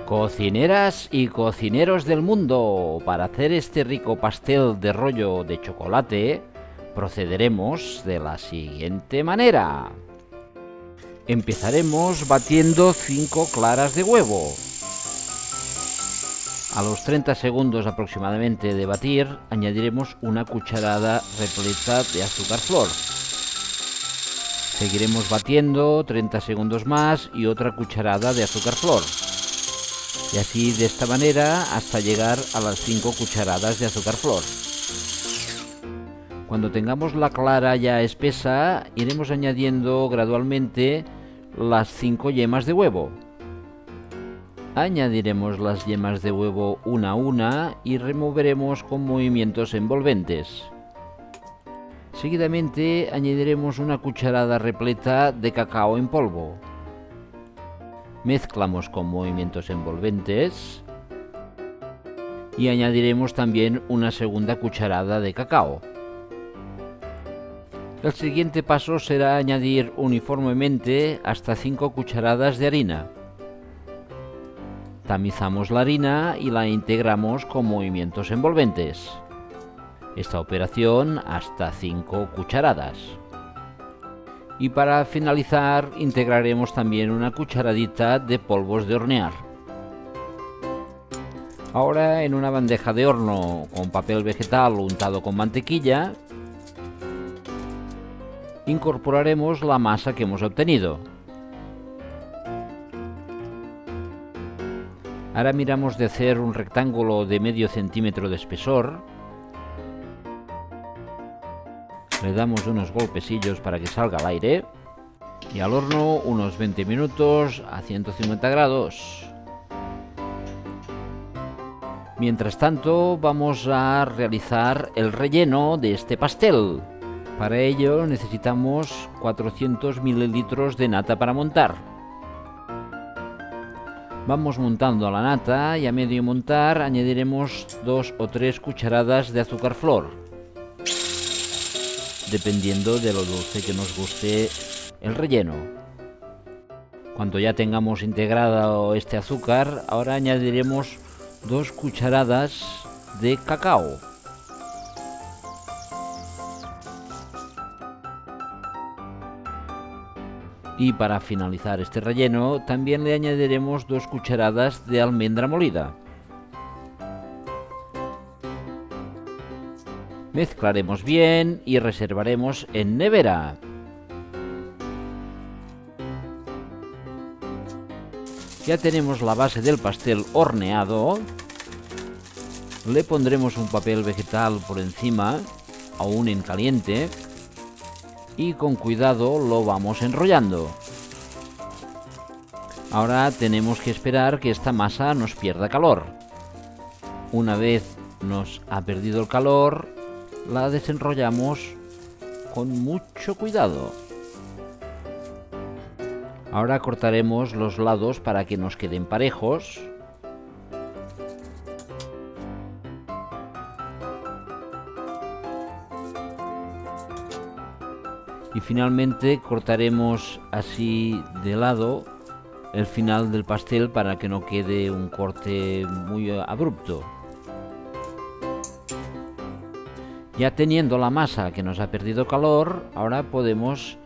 Cocineras y cocineros del mundo, para hacer este rico pastel de rollo de chocolate, procederemos de la siguiente manera. Empezaremos batiendo 5 claras de huevo. A los 30 segundos aproximadamente de batir, añadiremos una cucharada repleta de azúcar flor. Seguiremos batiendo 30 segundos más y otra cucharada de azúcar flor. Y así de esta manera hasta llegar a las 5 cucharadas de azúcar flor. Cuando tengamos la clara ya espesa, iremos añadiendo gradualmente las 5 yemas de huevo. Añadiremos las yemas de huevo una a una y removeremos con movimientos envolventes. Seguidamente añadiremos una cucharada repleta de cacao en polvo. Mezclamos con movimientos envolventes y añadiremos también una segunda cucharada de cacao. El siguiente paso será añadir uniformemente hasta 5 cucharadas de harina. Tamizamos la harina y la integramos con movimientos envolventes. Esta operación hasta 5 cucharadas. Y para finalizar integraremos también una cucharadita de polvos de hornear. Ahora en una bandeja de horno con papel vegetal untado con mantequilla, incorporaremos la masa que hemos obtenido. Ahora miramos de hacer un rectángulo de medio centímetro de espesor. Le damos unos golpecillos para que salga el aire y al horno unos 20 minutos a 150 grados. Mientras tanto vamos a realizar el relleno de este pastel. Para ello necesitamos 400 mililitros de nata para montar. Vamos montando la nata y a medio montar añadiremos 2 o 3 cucharadas de azúcar flor, dependiendo de lo dulce que nos guste el relleno. Cuando ya tengamos integrado este azúcar, ahora añadiremos 2 cucharadas de cacao. Y para finalizar este relleno, también le añadiremos 2 cucharadas de almendra molida. Mezclaremos bien y reservaremos en nevera. Ya tenemos la base del pastel horneado. Le pondremos un papel vegetal por encima, aún en caliente, y con cuidado lo vamos enrollando. Ahora tenemos que esperar que esta masa nos pierda calor. Una vez nos ha perdido el calor, la desenrollamos con mucho cuidado. Ahora cortaremos los lados para que nos queden parejos. Y finalmente cortaremos así de lado el final del pastel para que no quede un corte muy abrupto. Ya teniendo la masa que nos ha perdido calor, ahora podemos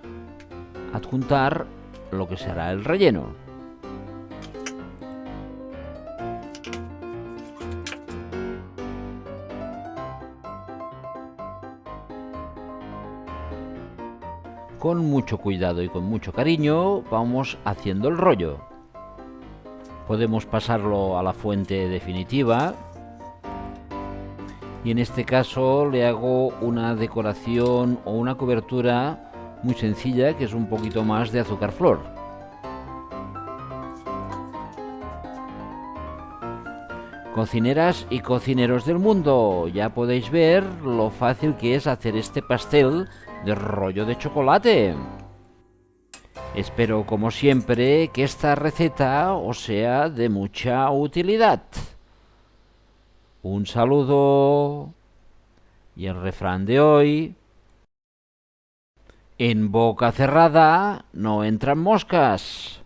adjuntar lo que será el relleno. Con mucho cuidado y con mucho cariño vamos haciendo el rollo. Podemos pasarlo a la fuente definitiva. Y en este caso le hago una decoración o una cobertura muy sencilla, que es un poquito más de azúcar flor. Cocineras y cocineros del mundo, ya podéis ver lo fácil que es hacer este pastel de rollo de chocolate. Espero, como siempre, que esta receta os sea de mucha utilidad. Un saludo. Y el refrán de hoy: en boca cerrada no entran moscas.